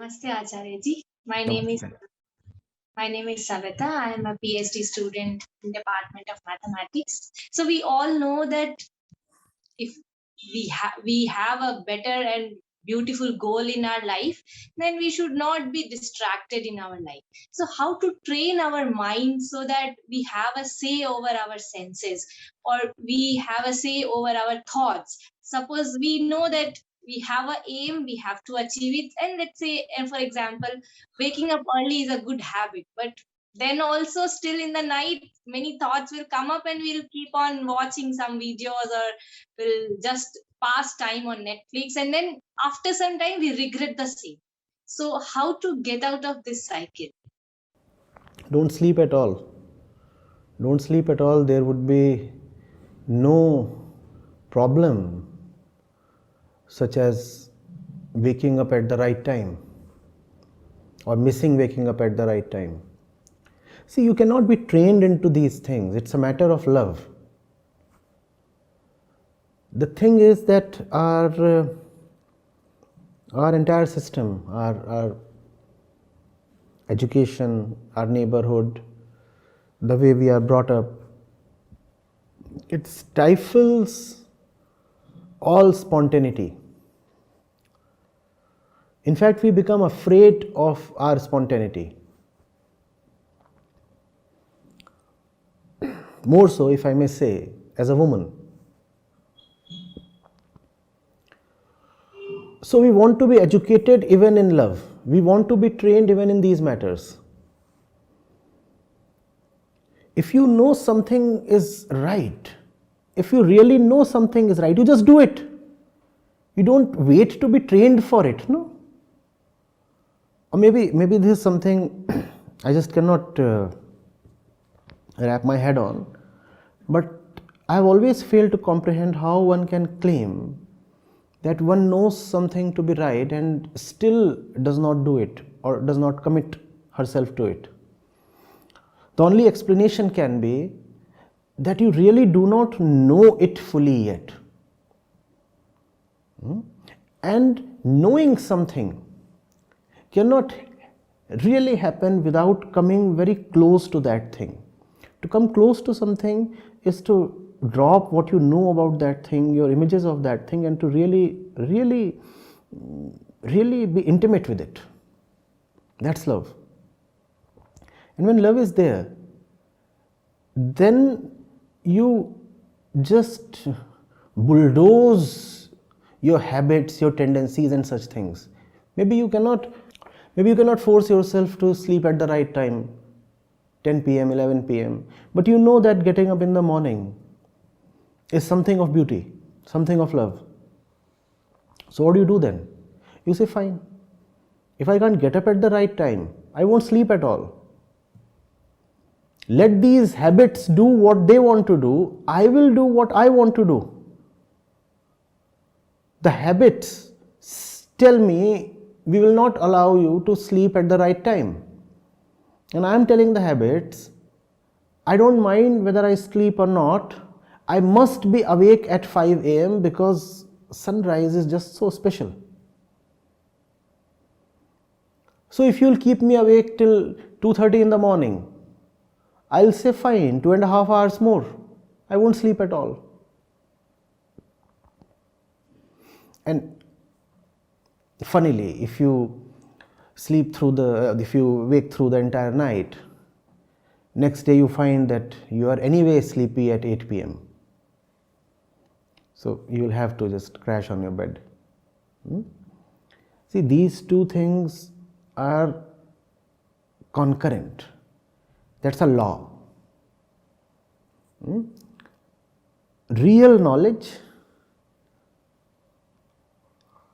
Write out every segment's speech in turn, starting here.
Namaste Acharya ji. My name is Namaste. my name is Savita. I am a PhD student in Department of Mathematics. So we all know that if we have a better and beautiful goal in our life, then we should not be distracted in our life. So how to train our mind so that we have a say over our senses, or we have a say over our thoughts. Suppose we know that we have a aim, we have to achieve it, and let's say, and for example, waking up early is a good habit, but then also still in the night many thoughts will come up and we'll keep on watching some videos, or will just pass time on Netflix, and then after some time we regret the same. So, how to get out of this cycle? Don't sleep at all. Don't sleep at all. There would be no problem such as waking up at the right time or missing waking up at the right time. See, you cannot be trained into these things. It's a matter of love. The thing is that our entire system, our education, our neighborhood, the way we are brought up, it stifles all spontaneity. In fact, we become afraid of our spontaneity. More so, if I may say, as a woman. So we want to be educated even in love. We want to be trained even in these matters. If you know something is right, if you really know something is right, you just do it. You don't wait to be trained for it, no? Or maybe this is something I just cannot wrap my head on, but I have always failed to comprehend how one can claim that one knows something to be right and still does not do it or does not commit herself to it. The only explanation can be that you really do not know it fully yet. And knowing something cannot really happen without coming very close to that thing. To come close to something is to drop what you know about that thing, your images of that thing, and to really be intimate with it. That's love. And when love is there, then you just bulldoze your habits, your tendencies and such things. Maybe you cannot force yourself to sleep at the right time, 10 p.m., 11 p.m. But you know that getting up in the morning is something of beauty, something of love. So what do you do then? You say, fine, if I can't get up at the right time, I won't sleep at all. Let these habits do what they want to do, I will do what I want to do. The habits tell me we will not allow you to sleep at the right time. And I am telling the habits, I don't mind whether I sleep or not. I must be awake at 5 a.m. because sunrise is just so special. So if you'll keep me awake till 2:30 in the morning, I'll say fine, 2.5 hours more. I won't sleep at all. And funnily, if you wake through the entire night, next day you find that you are anyway sleepy at 8 p.m. So you will have to just crash on your bed. See, these two things are concurrent. That's a law. Real knowledge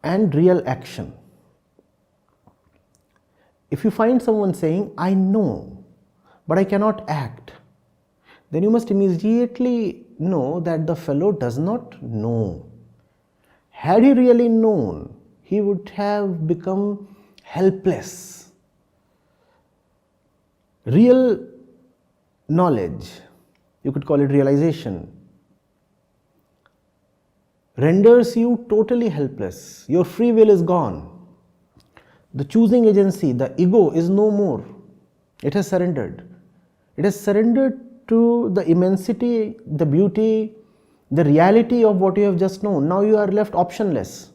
and real action. If you find someone saying, I know, but I cannot act, then you must immediately know that the fellow does not know. Had he really known, he would have become helpless. Real knowledge, you could call it realization, renders you totally helpless. Your free will is gone. The choosing agency, the ego, is no more. It has surrendered. It has surrendered to the immensity, the beauty, the reality of what you have just known. Now you are left optionless.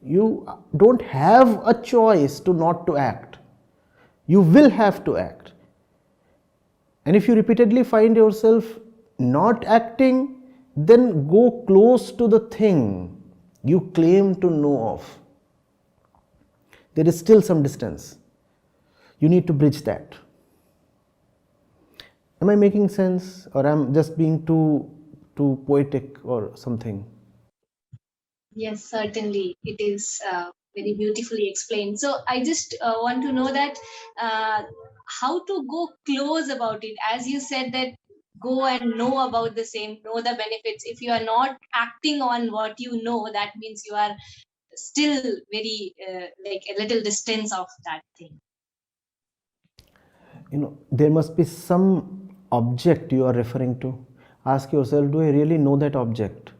You don't have a choice to not to act. You will have to act. And if you repeatedly find yourself not acting, then go close to the thing you claim to know of. There is still some distance. You need to bridge that. Am I making sense, or am I just being too poetic or something? Yes, certainly. It is very beautifully explained. So I just want to know that how to go close about it. As you said that go and know about the same, know the benefits. If you are not acting on what you know, that means you are still very like a little distance of that thing. There must be some object you are referring to. Ask yourself, do I really know that object?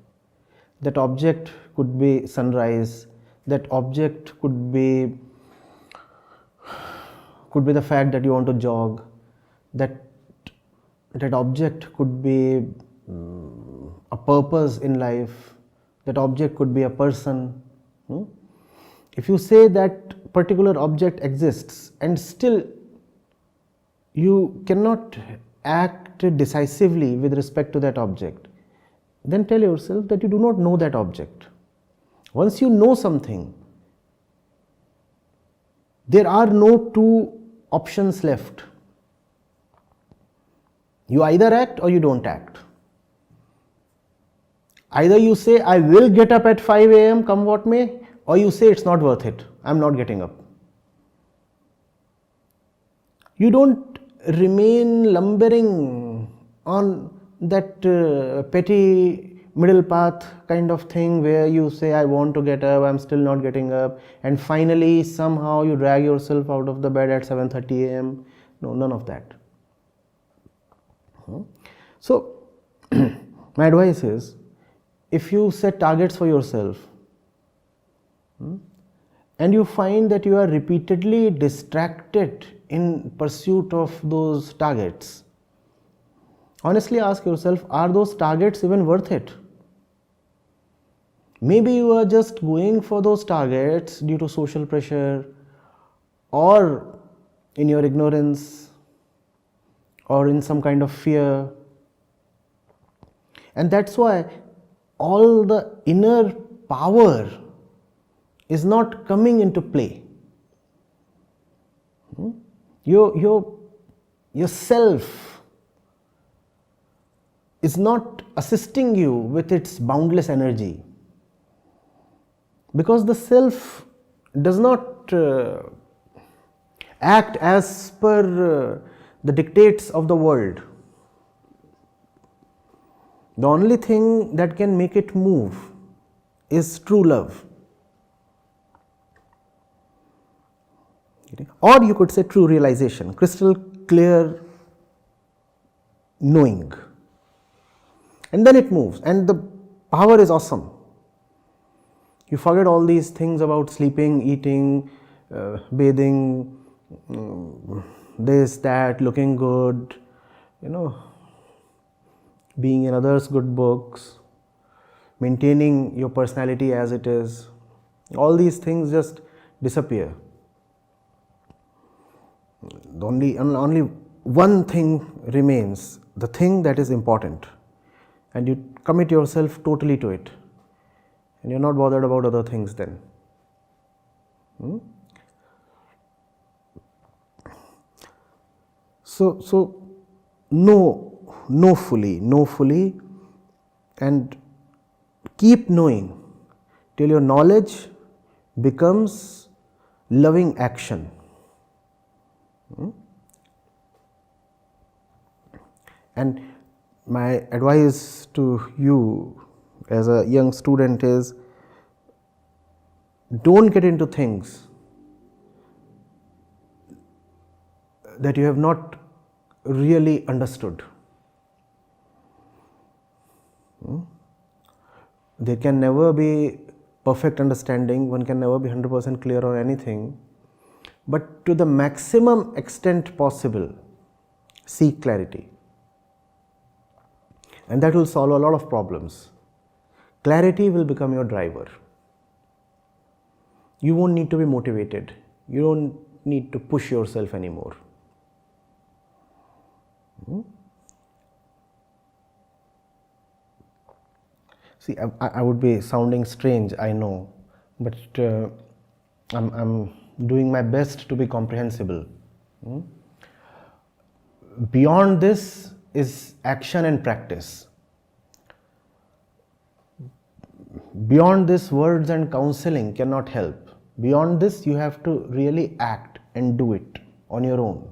That object could be sunrise. That object could be the fact that you want to jog. That object could be a purpose in life. That object could be a person. If you say that particular object exists and still you cannot act decisively with respect to that object, then tell yourself that you do not know that object. Once you know something, there are no two options left. You either act or you don't act. Either you say, I will get up at 5 a.m. come what may, or you say it's not worth it, I'm not getting up. You don't remain lumbering on that petty middle path kind of thing where you say, I want to get up, I'm still not getting up, and finally somehow you drag yourself out of the bed at 7:30 a.m. No, none of that. So my advice is, if you set targets for yourself and you find that you are repeatedly distracted in pursuit of those targets, honestly ask yourself, are those targets even worth it? Maybe you are just going for those targets due to social pressure, or in your ignorance, or in some kind of fear. And that's why all the inner power is not coming into play. Your self is not assisting you with its boundless energy, because the self does not act as per the dictates of the world. The only thing that can make it move is true love. Or you could say true realization, crystal clear knowing. And then it moves, and the power is awesome. You forget all these things about sleeping, eating, bathing, this, that, looking good, being in others' good books, maintaining your personality as it is. All these things just disappear. Only one thing remains, the thing that is important, and you commit yourself totally to it, and you're not bothered about other things then. So know fully, and keep knowing till your knowledge becomes loving action. And my advice to you as a young student is, don't get into things that you have not really understood. There can never be perfect understanding, one can never be 100% clear on anything, But to the maximum extent possible, seek clarity. And that will solve a lot of problems. Clarity will become your driver. You won't need to be motivated. You don't need to push yourself anymore. See, I would be sounding strange, I know, but I'm doing my best to be comprehensible. Beyond this is action and practice. Beyond this, words and counseling cannot help. Beyond this, you have to really act and do it on your own.